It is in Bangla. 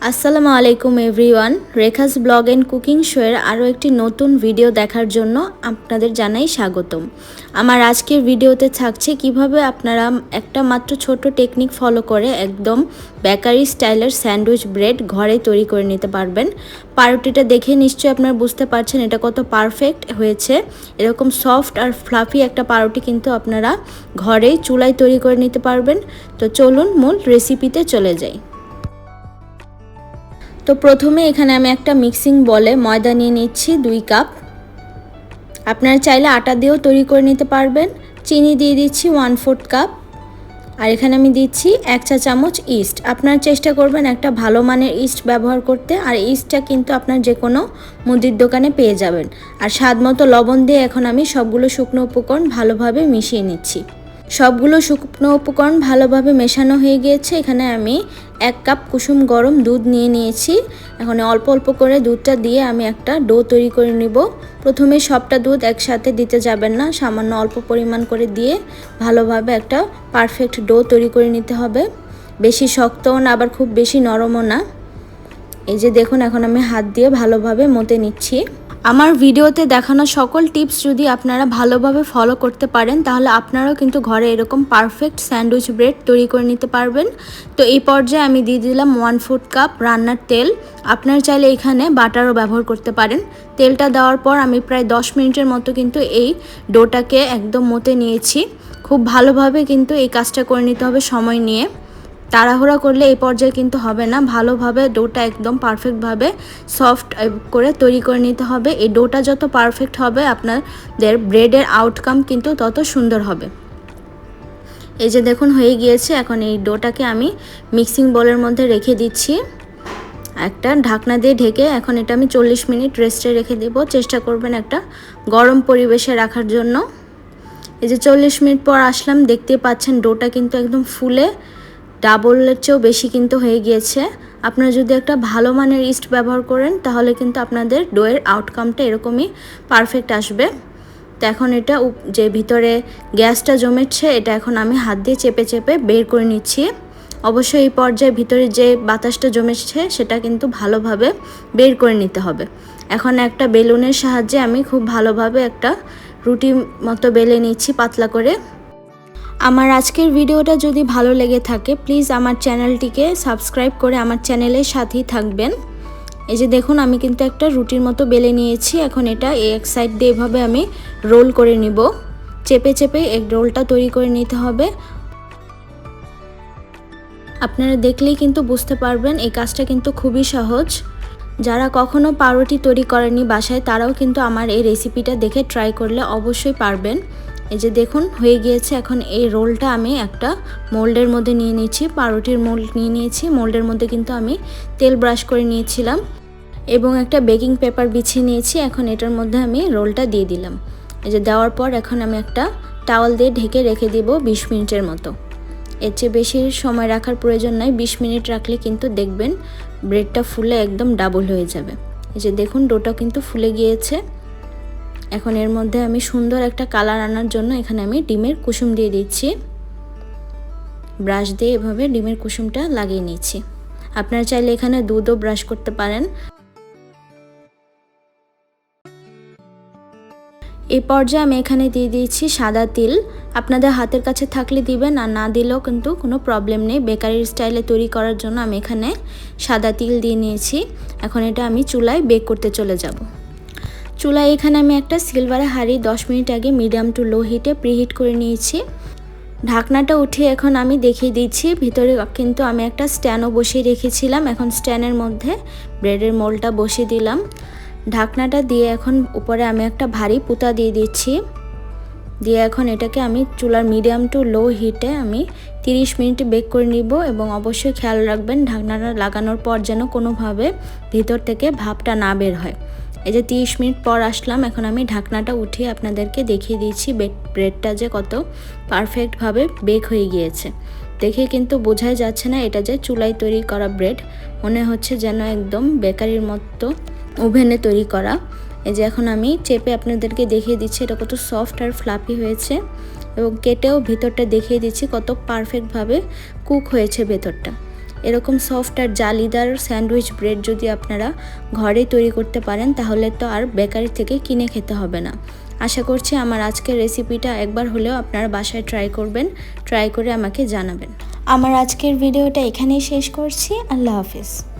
আসসালামু আলাইকুম everyone. Rekha's blog and cooking শোয়ের আরও একটি নতুন ভিডিও দেখার জন্য আপনাদের জানাই স্বাগতম। আমার আজকের ভিডিওতে থাকছে কিভাবে আপনারা একটা মাত্র ছোট টেকনিক ফলো করে একদম বেকারি স্টাইলের স্যান্ডউইচ ব্রেড ঘরে তৈরি করে নিতে পারবেন। পাউরুটিটা দেখে নিশ্চয়ই আপনারা বুঝতে পারছেন এটা কত পারফেক্ট হয়েছে। এরকম সফট আর ফ্লাফি একটা পাউরুটি কিন্তু আপনারা ঘরেই চুলায় তৈরি করে নিতে পারবেন। তো চলুন মূল রেসিপিতে চলে যাই। তো প্রথমে এখানে আমি একটা মিক্সিং বলে ময়দা নিয়ে নিচ্ছি 2 কাপ। আপনারা চাইলে আটা দিয়েও তৈরি করে নিতে পারবেন। চিনি দিয়ে দিচ্ছি 1/4 কাপ। আর এখানে আমি দিচ্ছি 1 চা চামচ ইস্ট। আপনারা চেষ্টা করবেন একটা ভালো মানের ইস্ট ব্যবহার করতে, আর ইস্টটা কিন্তু আপনার যে কোনো মুদির দোকানে পেয়ে যাবেন। আর স্বাদ মতো লবণ দিয়ে এখন আমি সবগুলো শুকনো উপকরণ ভালোভাবে মিশিয়ে নিচ্ছি। সবগুলো শুকনো উপকরণ ভালোভাবে মেশানো হয়ে গিয়েছে। এখানে আমি 1 কাপ কুসুম গরম দুধ নিয়ে নিয়েছি। এখন অল্প অল্প করে দুধটা দিয়ে আমি একটা ডো তৈরি করে নিব। প্রথমে সবটা দুধ একসাথে দিতে যাবেন না, সামান্য অল্প পরিমাণ করে দিয়ে ভালোভাবে একটা পারফেক্ট ডো তৈরি করে নিতে হবে। বেশি শক্তও না আবার খুব বেশি নরমও না। এই যে দেখুন, এখন আমি হাত দিয়ে ভালোভাবে মতে নিচ্ছি। আমার ভিডিওতে দেখানো সকল টিপস যদি আপনারা ভালোভাবে ফলো করতে পারেন তাহলে আপনারাও কিন্তু ঘরে এরকম পারফেক্ট স্যান্ডউইচ ব্রেড তৈরি করে নিতে পারবেন। তো এই পর্যায়ে আমি দিয়ে দিলাম 1/4 কাপ রান্নার তেল। আপনারা চাইলে এখানে বাটারও ব্যবহার করতে পারেন। তেলটা দেওয়ার পর আমি প্রায় 10 মিনিটের মতো কিন্তু এই ডোটাকে একদম মতে নিয়েছি। খুব ভালোভাবে কিন্তু এই কাজটা করে নিতে হবে সময় নিয়ে। তাড়াহুড়া করলে এই পর্যায়ে কিন্তু হবে না। ভালোভাবে ডোটা একদম পারফেক্টভাবে সফট করে তৈরি করে নিতে হবে। এই ডোটা যত পারফেক্ট হবে আপনাদের ব্রেডের আউটকাম কিন্তু তত সুন্দর হবে। এই যে দেখুন হয়ে গিয়েছে। এখন এই ডোটাকে আমি মিক্সিং বোলের মধ্যে রেখে দিচ্ছি একটা ঢাকনা দিয়ে ঢেকে। এখন এটা আমি 40 মিনিট রেস্টে রেখে দেব। চেষ্টা করবেন একটা গরম পরিবেশে রাখার জন্য। এই যে 40 মিনিট পর আসলাম, দেখতে পাচ্ছেন ডোটা কিন্তু একদম ফুলে ডাবলের চেয়েও বেশি কিন্তু হয়ে গিয়েছে। আপনারা যদি একটা ভালো মানের ইস্ট ব্যবহার করেন তাহলে কিন্তু আপনাদের ডোয়ের আউটকামটা এরকমই পারফেক্ট আসবে। তো এখন এটা যে ভিতরে গ্যাসটা জমেছে এটা এখন আমি হাত দিয়ে চেপে চেপে বের করে নিচ্ছি। অবশ্যই এই পর্যায়ে ভিতরে যে বাতাসটা জমেছে সেটা কিন্তু ভালোভাবে বের করে নিতে হবে। এখন একটা বেলুনের সাহায্যে আমি খুব ভালোভাবে একটা রুটি মতো বেলে নিচ্ছি পাতলা করে। আমার আজকের ভিডিওটা যদি ভালো লেগে থাকে প্লিজ আমার চ্যানেলটিকে সাবস্ক্রাইব করে আমার চ্যানেলের সাথেই থাকবেন। এই যে দেখুন আমি কিন্তু একটা রুটির মতো বেলে নিয়েছি। এখন এটা এক সাইড দিয়ে এভাবে আমি রোল করে নিব। চেপে চেপে এক রোলটা তৈরি করে নিতে হবে। আপনারা দেখলেই কিন্তু বুঝতে পারবেন এই কাজটা কিন্তু খুবই সহজ। যারা কখনো পাউরুটি তৈরি করেনি বাসায় তারাও কিন্তু আমার এই রেসিপিটা দেখে ট্রাই করলে অবশ্যই পারবেন। এই যে দেখুন হয়ে গিয়েছে। এখন এই রোলটা আমি একটা মোল্ডের মধ্যে নিয়ে নিয়েছি। পাউরুটির মোল্ড নিয়ে নিয়েছি। মোল্ডের মধ্যে কিন্তু আমি তেল ব্রাশ করে নিয়েছিলাম এবং একটা বেকিং পেপার বিছিয়ে নিয়েছি। এখন এটার মধ্যে আমি রোলটা দিয়ে দিলাম। এই যে দেওয়ার পর এখন আমি একটা টাওয়াল দিয়ে ঢেকে রেখে দিব 20 মিনিটের মতো। এর চেয়ে বেশি সময় রাখার প্রয়োজন নয়। 20 মিনিট রাখলে কিন্তু দেখবেন ব্রেডটা ফুলে একদম ডাবল হয়ে যাবে। এই যে দেখুন ডোটা কিন্তু ফুলে গিয়েছে। এখন এর মধ্যে আমি সুন্দর একটা কালার আনার জন্য এখানে আমি ডিমের কুসুম দিয়ে দিচ্ছি। ব্রাশ দিয়ে এভাবে ডিমের কুসুমটা লাগিয়ে নিচ্ছি। আপনারা চাইলে এখানে দুধও ব্রাশ করতে পারেন। এই পর্যায়ে আমি এখানে দিয়ে দিয়েছি সাদা তিল। আপনাদের হাতের কাছে থাকলে দিবেন, আর না দিলেও কিন্তু কোনো প্রবলেম নেই। বেকারির স্টাইলে তৈরি করার জন্য আমি এখানে সাদা তিল দিয়ে নিয়েছি। এখন এটা আমি চুলায় বেক করতে চলে যাব। চুলায় এখানে আমি একটা সিলভারের হাঁড়ি 10 মিনিট আগে মিডিয়াম টু লো হিটে প্রিহিট করে নিয়েছি। ঢাকনাটা উঠিয়ে এখন আমি দেখিয়ে দিচ্ছি। ভিতরে কিন্তু আমি একটা স্ট্যান্ডও বসিয়ে রেখেছিলাম। এখন স্ট্যান্ডের মধ্যে ব্রেডের মোল্ডটা বসিয়ে দিলাম। ঢাকনাটা দিয়ে এখন উপরে আমি একটা ভারী পুতা দিয়ে দিচ্ছি। দিয়ে এখন এটাকে আমি চুলার মিডিয়াম টু লো হিটে আমি 30 মিনিট বেক করে নিব। এবং অবশ্যই খেয়াল রাখবেন ঢাকনাটা লাগানোর পর যেন কোনোভাবে ভিতর থেকে ভাপটা না বের হয়। এই যে 30 মিনিট পর আসলাম। এখন আমি ঢাকনাটা উঠিয়ে আপনাদেরকে দেখিয়ে দিচ্ছি ব্রেডটা যে কত পারফেক্টভাবে বেক হয়ে গিয়েছে। দেখে কিন্তু বোঝাই যাচ্ছে না এটা যে চুলায় তৈরি করা ব্রেড, মনে হচ্ছে যেন একদম বেকারির মতো ওভেনে তৈরি করা। এই যে এখন আমি চেপে আপনাদেরকে দেখিয়ে দিচ্ছি এটা কত সফট আর ফ্লাফি হয়েছে, এবং কেটেও ভিতরটা দেখিয়ে দিচ্ছি কত পারফেক্টভাবে কুক হয়েছে ভেতরটা। এরকম সফট আর জালিদার স্যান্ডউইচ ব্রেড যদি আপনারা ঘরে তৈরি করতে পারেন তাহলে তো আর বেকারি থেকে কিনে খেতে হবে না। আশা করছি আমার আজকের রেসিপিটা একবার হলেও আপনারা বাসায় ট্রাই করবেন, ট্রাই করে আমাকে জানাবেন। আমার আজকের ভিডিওটা এখানেই শেষ করছি। আল্লাহ হাফেজ।